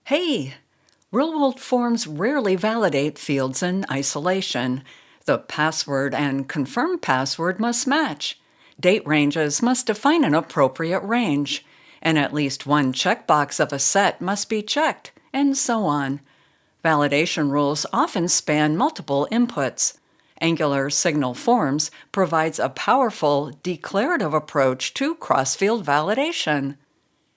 Hey! Real-world forms rarely validate fields in isolation. The password and confirmed password must match. Date ranges must define an appropriate range. And at least one checkbox of a set must be checked, and so on. Validation rules often span multiple inputs. Angular Signal Forms provides a powerful, declarative approach to cross-field validation.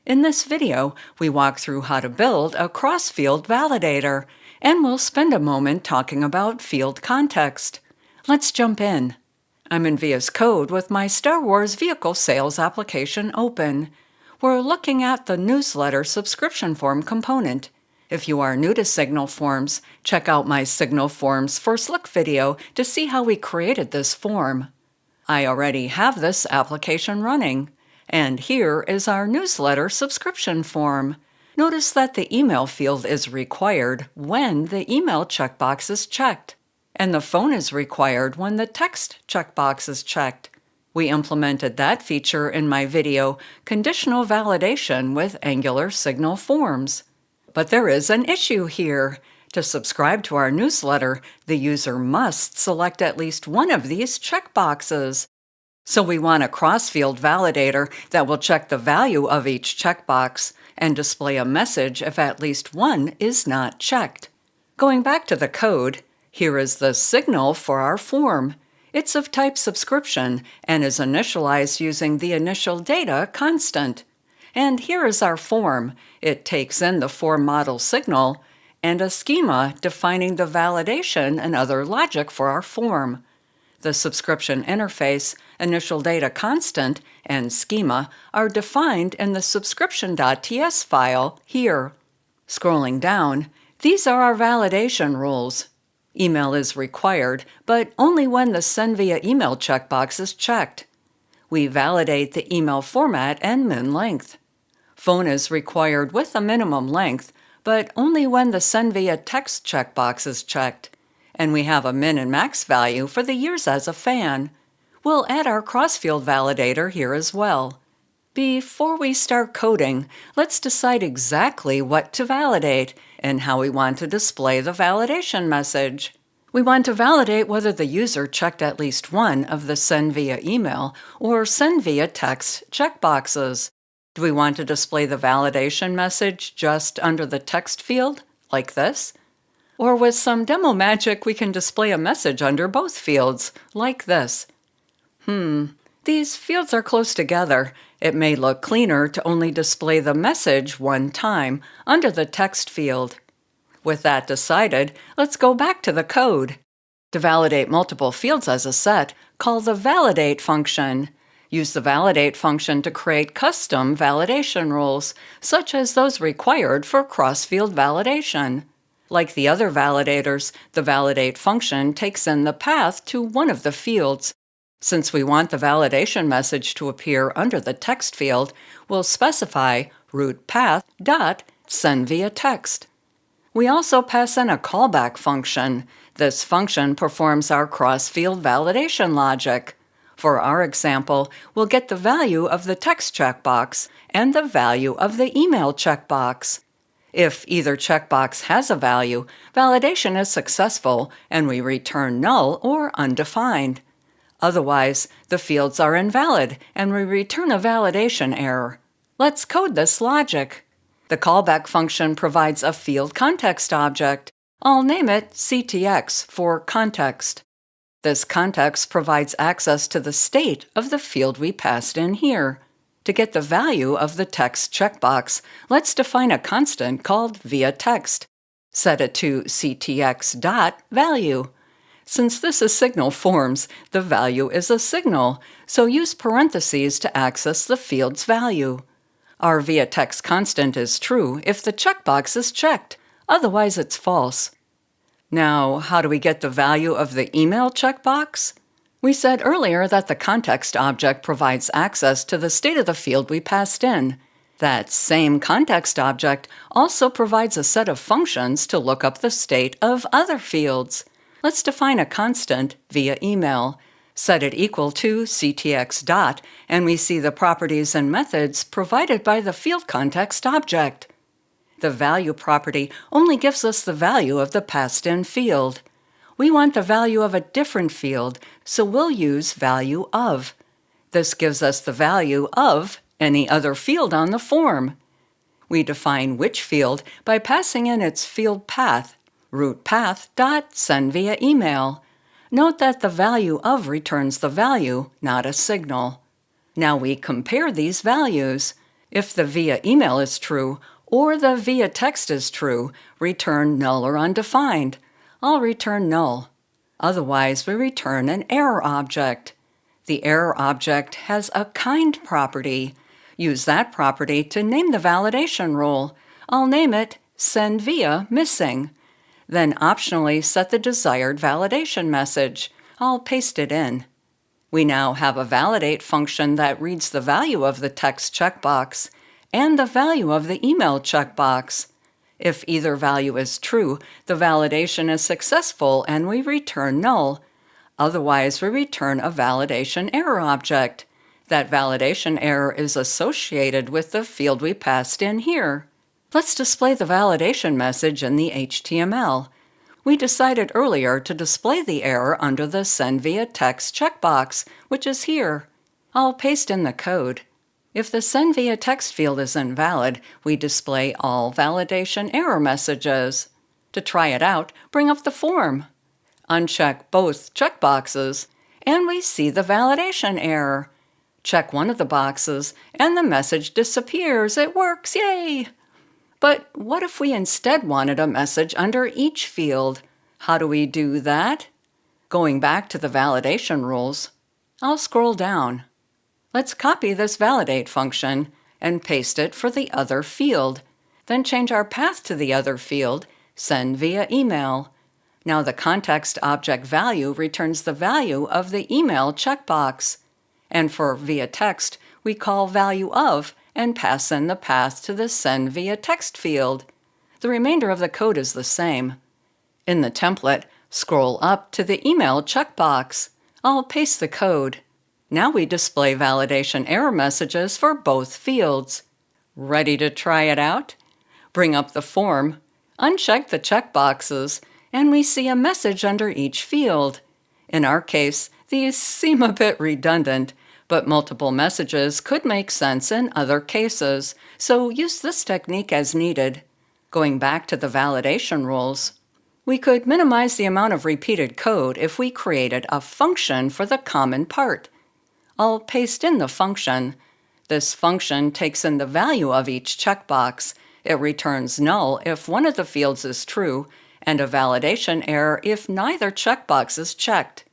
In this video, we walk through how to build a cross-field validator, and we'll spend a moment talking about FieldContext. Let's jump in. I'm in VS Code with my Star Wars vehicle sales application open. We're looking at the newsletter subscription form component. If you are new to Signal Forms, check out my Signal Forms for Slick video to see how we created this form. I already have this application running. And here is our newsletter subscription form. Notice that the email field is required when the email checkbox is checked, and the phone is required when the text checkbox is checked. We implemented that feature in my video, Conditional Validation with Angular Signal Forms. But there is an issue here. To subscribe to our newsletter, the user must select at least one of these checkboxes. So we want a cross-field validator that will check the value of each checkbox and display a message if at least one is not checked. Going back to the code, here is the signal for our form. It's of type subscription and is initialized using the initial data constant. And here is our form. It takes in the form model signal and a schema defining the validation and other logic for our form. The subscription interface, initial data constant, and schema are defined in the subscription.ts file here. Scrolling down, these are our validation rules. Email is required, but only when the Send via email checkbox is checked. We validate the email format and min length. Phone is required with a minimum length, but only when the Send via text checkbox is checked. And we have a min and max value for the years as a fan. We'll add our cross-field validator here as well. Before we start coding, let's decide exactly what to validate and how we want to display the validation message. We want to validate whether the user checked at least one of the Send via email or Send via text checkboxes. Do we want to display the validation message just under the text field, like this? Or with some demo magic, we can display a message under both fields, like this. These fields are close together. It may look cleaner to only display the message one time under the text field. With that decided, let's go back to the code. To validate multiple fields as a set, call the validate function. Use the validate function to create custom validation rules, such as those required for cross-field validation. Like the other validators, the validate function takes in the path to one of the fields. Since we want the validation message to appear under the text field, we'll specify root path dot send via text. We also pass in a callback function. This function performs our cross-field validation logic. For our example, we'll get the value of the text checkbox and the value of the email checkbox. If either checkbox has a value, validation is successful and we return null or undefined. Otherwise, the fields are invalid and we return a validation error. Let's code this logic. The callback function provides a FieldContext object. I'll name it CTX for context. This context provides access to the state of the field we passed in here. To get the value of the text checkbox, let's define a constant called viaText. Set it to ctx.value. Since this is Signal Forms, the value is a signal, so use parentheses to access the field's value. Our viaText constant is true if the checkbox is checked, otherwise it's false. Now, how do we get the value of the email checkbox? We said earlier that the context object provides access to the state of the field we passed in. That same context object also provides a set of functions to look up the state of other fields. Let's define a constant via email. Set it equal to ctx dot, and we see the properties and methods provided by the FieldContext object. The value property only gives us the value of the passed-in field. We want the value of a different field, so we'll use value of. This gives us the value of any other field on the form. We define which field by passing in its field path, rootPath.sendViaEmail. Note that the value of returns the value, not a signal. Now we compare these values. If the via email is true or the via text is true, return null or undefined. I'll return null. Otherwise, we return an error object. The error object has a kind property. Use that property to name the validation rule. I'll name it sendViaMissing. Then optionally set the desired validation message. I'll paste it in. We now have a validate function that reads the value of the text checkbox and the value of the email checkbox. If either value is true, the validation is successful and we return null. Otherwise, we return a validation error object. That validation error is associated with the field we passed in here. Let's display the validation message in the HTML. We decided earlier to display the error under the Send Via Text checkbox, which is here. I'll paste in the code. If the Send Via Text field is invalid, we display all validation error messages. To try it out, bring up the form. Uncheck both checkboxes, and we see the validation error. Check one of the boxes, and the message disappears. It works, yay! But what if we instead wanted a message under each field? How do we do that? Going back to the validation rules, I'll scroll down. Let's copy this validate function and paste it for the other field. Then change our path to the other field, send via email. Now the context object value returns the value of the email checkbox. And for via text, we call value of and pass in the path to the Send Via Text field. The remainder of the code is the same. In the template, scroll up to the email checkbox. I'll paste the code. Now we display validation error messages for both fields. Ready to try it out? Bring up the form, uncheck the checkboxes, and we see a message under each field. In our case, these seem a bit redundant, but multiple messages could make sense in other cases, so use this technique as needed. Going back to the validation rules, we could minimize the amount of repeated code if we created a function for the common part. I'll paste in the function. This function takes in the value of each checkbox. It returns null if one of the fields is true, and a validation error if neither checkbox is checked.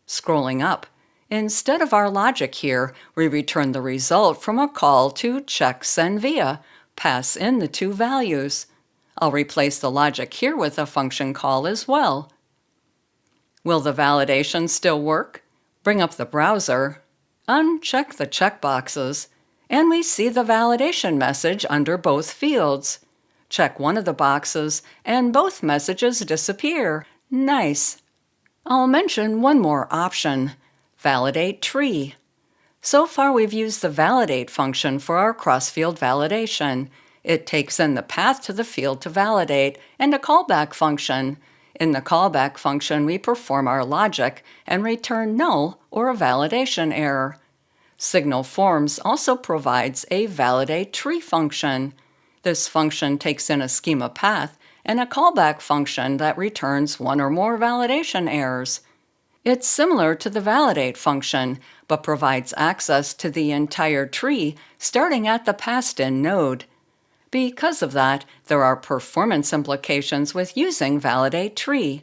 Scrolling up, instead of our logic here, we return the result from a call to check send via, pass in the two values. I'll replace the logic here with a function call as well. Will the validation still work? Bring up the browser, uncheck the checkboxes, and we see the validation message under both fields. Check one of the boxes, and both messages disappear. Nice. I'll mention one more option, validateTree. So far we've used the validate function for our cross-field validation. It takes in the path to the field to validate and a callback function. In the callback function, we perform our logic and return null or a validation error. Signal Forms also provides a validateTree function. This function takes in a schema path and a callback function that returns one or more validation errors. It's similar to the validate function, but provides access to the entire tree starting at the passed-in node. Because of that, there are performance implications with using validateTree.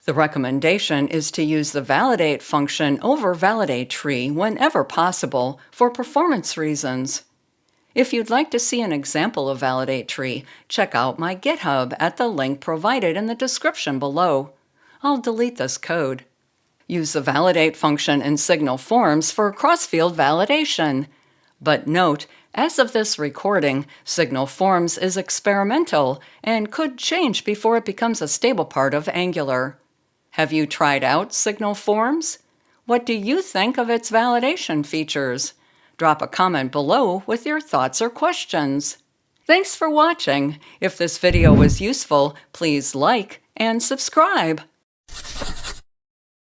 The recommendation is to use the validate function over validateTree whenever possible for performance reasons. If you'd like to see an example of validateTree, check out my GitHub at the link provided in the description below. I'll delete this code. Use the validate function in Signal Forms for cross-field validation. But note, as of this recording, Signal Forms is experimental and could change before it becomes a stable part of Angular. Have you tried out Signal Forms? What do you think of its validation features? Drop a comment below with your thoughts or questions. Thanks for watching. If this video was useful, please like and subscribe.